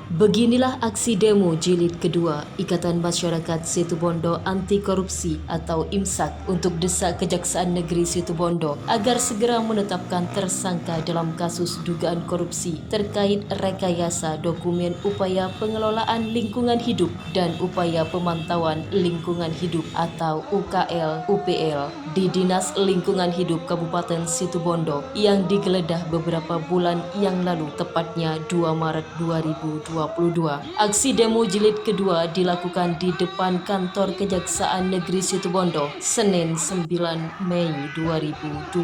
Beginilah aksi demo jilid kedua Ikatan Masyarakat Situbondo Anti Korupsi atau IMSAK untuk desak Kejaksaan Negeri Situbondo agar segera menetapkan tersangka dalam kasus dugaan korupsi terkait rekayasa dokumen upaya pengelolaan lingkungan hidup dan upaya pemantauan lingkungan hidup atau UKL-UPL di Dinas Lingkungan Hidup Kabupaten Situbondo yang digeledah beberapa bulan yang lalu, tepatnya 2 Maret 2022. Aksi demo jilid kedua dilakukan di depan kantor Kejaksaan Negeri Situbondo, Senin 9 Mei 2022.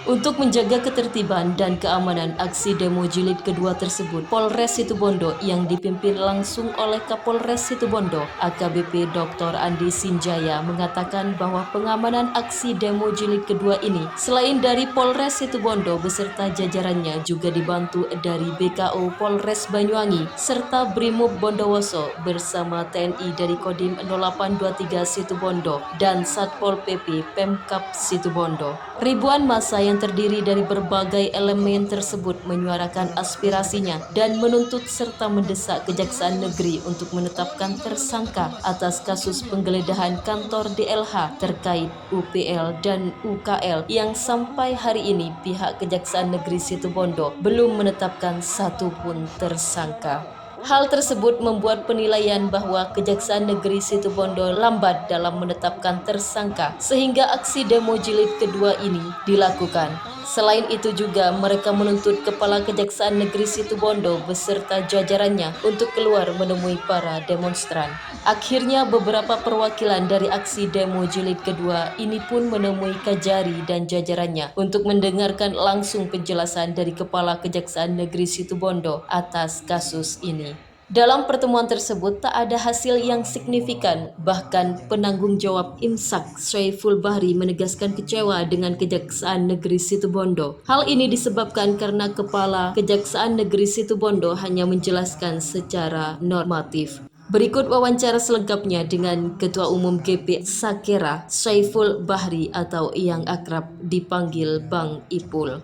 Untuk menjaga ketertiban dan keamanan aksi demo jilid kedua tersebut, Polres Situbondo yang dipimpin langsung oleh Kapolres Situbondo, AKBP Dr. Andi Sinjaya, mengatakan bahwa pengamanan aksi demo jilid kedua ini selain dari Polres Situbondo beserta jajarannya juga dibantu dari BKO Polres Banyuwangi serta Brimob Bondowoso bersama TNI dari Kodim 0823 Situbondo dan Satpol PP Pemkab Situbondo. Ribuan massa yang terdiri dari berbagai elemen tersebut menyuarakan aspirasinya dan menuntut serta mendesak Kejaksaan Negeri untuk menetapkan tersangka atas kasus penggeledahan kantor DLH terkait UPL dan UKL yang sampai hari ini pihak Kejaksaan Negeri Situbondo belum menetapkan satupun tersangka. Hal tersebut membuat penilaian bahwa Kejaksaan Negeri Situbondo lambat dalam menetapkan tersangka sehingga aksi demo jilid kedua ini dilakukan. Selain itu juga mereka menuntut Kepala Kejaksaan Negeri Situbondo beserta jajarannya untuk keluar menemui para demonstran. Akhirnya beberapa perwakilan dari aksi demo jilid kedua ini pun menemui Kajari dan jajarannya untuk mendengarkan langsung penjelasan dari Kepala Kejaksaan Negeri Situbondo atas kasus ini. Dalam pertemuan tersebut tak ada hasil yang signifikan, bahkan penanggung jawab IMSAK Syaiful Bahri menegaskan kecewa dengan Kejaksaan Negeri Situbondo. Hal ini disebabkan karena Kepala Kejaksaan Negeri Situbondo hanya menjelaskan secara normatif. Berikut wawancara selengkapnya dengan Ketua Umum GP Sakera Syaiful Bahri atau yang akrab dipanggil Bang Ipul.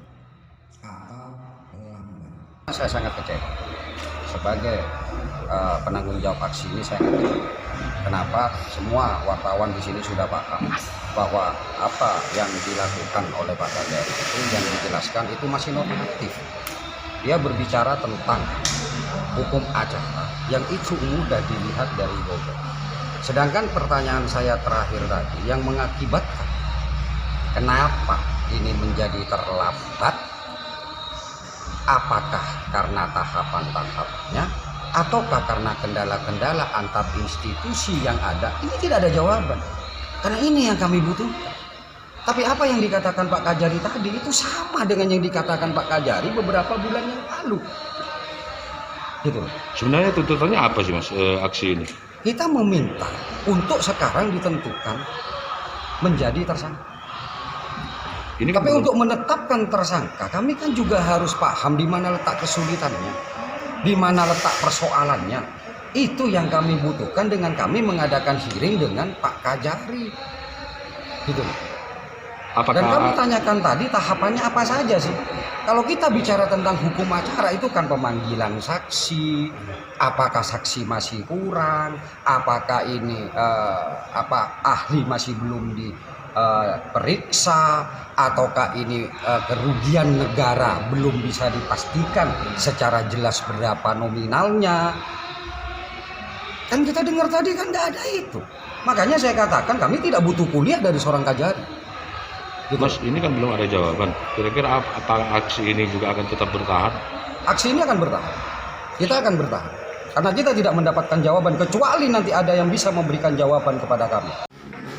Saya sangat kecewa sebagai penanggung jawab aksi ini. Saya ngerti kenapa semua wartawan di sini sudah paham bahwa apa yang dilakukan oleh Pak Kajari itu yang dijelaskan itu masih normatif. Dia berbicara tentang hukum acara yang itu mudah dilihat dari Google. Sedangkan pertanyaan saya terakhir tadi yang mengakibatkan kenapa ini menjadi terlambat, apakah karena tahapan-tahapannya ataukah karena kendala-kendala antar institusi yang ada? Ini tidak ada jawaban. Karena ini yang kami butuhkan. Tapi apa yang dikatakan Pak Kajari tadi itu sama dengan yang dikatakan Pak Kajari beberapa bulan yang lalu. Gitu. Sebenarnya tuntutannya apa sih Mas aksi ini? Kita meminta untuk sekarang ditentukan menjadi tersangka. Ini kan Tapi untuk menetapkan tersangka, kami kan juga harus paham di mana letak kesulitannya, di mana letak persoalannya. Itu yang kami butuhkan dengan kami mengadakan hearing dengan Pak Kajari. Gitu. Dan kami tanyakan tadi tahapannya apa saja sih? Kalau kita bicara tentang hukum acara itu kan pemanggilan saksi, apakah saksi masih kurang, apakah ini ahli masih belum diperiksa, ataukah ini kerugian negara belum bisa dipastikan secara jelas berapa nominalnya. Kan kita dengar tadi kan nggak ada itu. Makanya saya katakan kami tidak butuh kuliah dari seorang Kajari. Gitu. Mas, ini kan belum ada jawaban. Kira-kira apa aksi ini juga akan tetap bertahan? Aksi ini akan bertahan. Kita akan bertahan. Karena kita tidak mendapatkan jawaban kecuali nanti ada yang bisa memberikan jawaban kepada kami.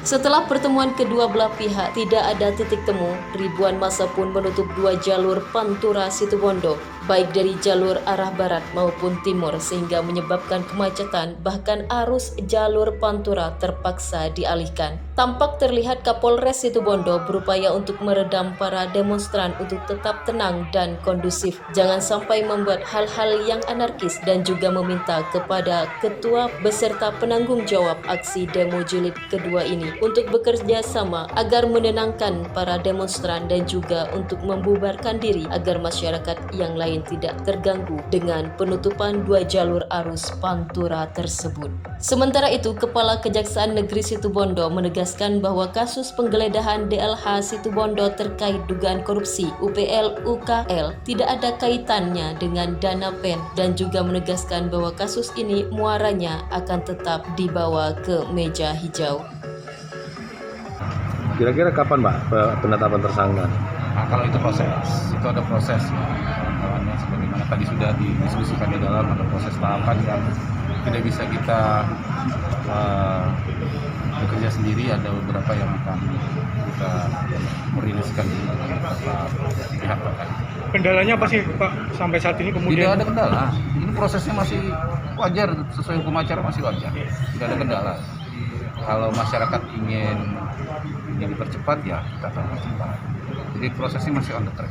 Setelah pertemuan kedua belah pihak tidak ada titik temu, ribuan massa pun menutup dua jalur Pantura Situbondo, baik dari jalur arah barat maupun timur, sehingga menyebabkan kemacetan, bahkan arus jalur Pantura terpaksa dialihkan. Tampak terlihat Kapolres Situbondo berupaya untuk meredam para demonstran untuk tetap tenang dan kondusif, jangan sampai membuat hal-hal yang anarkis, dan juga meminta kepada ketua beserta penanggung jawab aksi demo jilid kedua ini untuk bekerja sama agar menenangkan para demonstran dan juga untuk membubarkan diri agar masyarakat yang lain lain tidak terganggu dengan penutupan 2 jalur arus Pantura tersebut. Sementara itu, Kepala Kejaksaan Negeri Situbondo menegaskan bahwa kasus penggeledahan DLH Situbondo terkait dugaan korupsi UPL UKL tidak ada kaitannya dengan dana PEN dan juga menegaskan bahwa kasus ini muaranya akan tetap dibawa ke meja hijau. Kira-kira kapan Pak penetapan tersangka? Nah, kalau itu ada proses ya. Kawan-kawannya sebagaimana tadi sudah didiskusikan di dalam, ada proses tahapan yang tidak bisa kita bekerja sendiri, ada beberapa yang akan kita meriliskan di beberapa pihak terkait. Kendalanya apa sih Pak sampai saat ini kemudian? Tidak ada kendala, ini prosesnya masih wajar, sesuai hukum acara masih wajar, tidak ada kendala. Kalau masyarakat ingin dipercepat ya kita akan percepat. Jadi prosesnya masih on the track.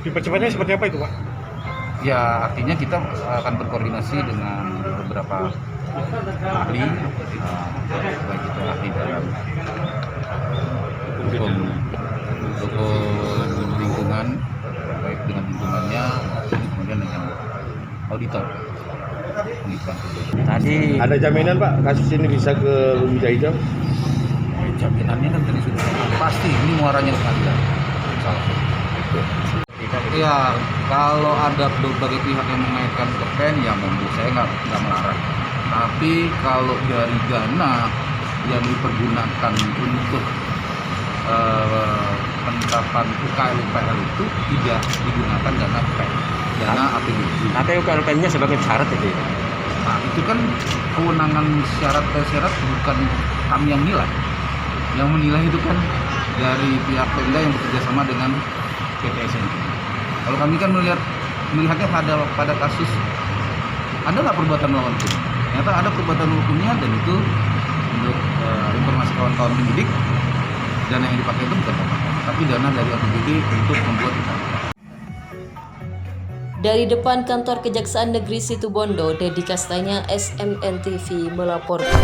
Dipercepatnya seperti apa itu Pak? Ya artinya kita akan berkoordinasi dengan beberapa ahli, baik itu ahli dalam hukum lingkungan, baik dengan lingkungannya, kemudian dengan auditor. Tadi ada jaminan Pak kasus ini bisa ke meja hijau? Jaminannya kan tadi sudah pasti ini muaranya ke pengadilan. Ya kalau ada berbagai pihak yang mengaitkan ke PEN ya monggo, saya nggak melarang. Tapi kalau dari dana yang dipergunakan untuk penetapan UKL itu tidak digunakan dana PEN, dana APBD. Tapi UKL-nya sebagai syarat itu ya? Nah itu kan kewenangan syarat bukan kami yang nilai. Yang menilai itu kan dari pihak Pemda yang bekerja sama dengan PT SNK. Kalau kami kan melihatnya pada kasus ada nggak perbuatan melawan hukum? Ternyata ada perbuatan hukumnya, dan itu menurut informasi kawan-kawan penyidik, dana yang dipakai itu bukan apa-apa, tapi dana dari APBD untuk membuat itu. Dari depan kantor Kejaksaan Negeri Situbondo, Dedi Kastanya, SMN TV melaporkan.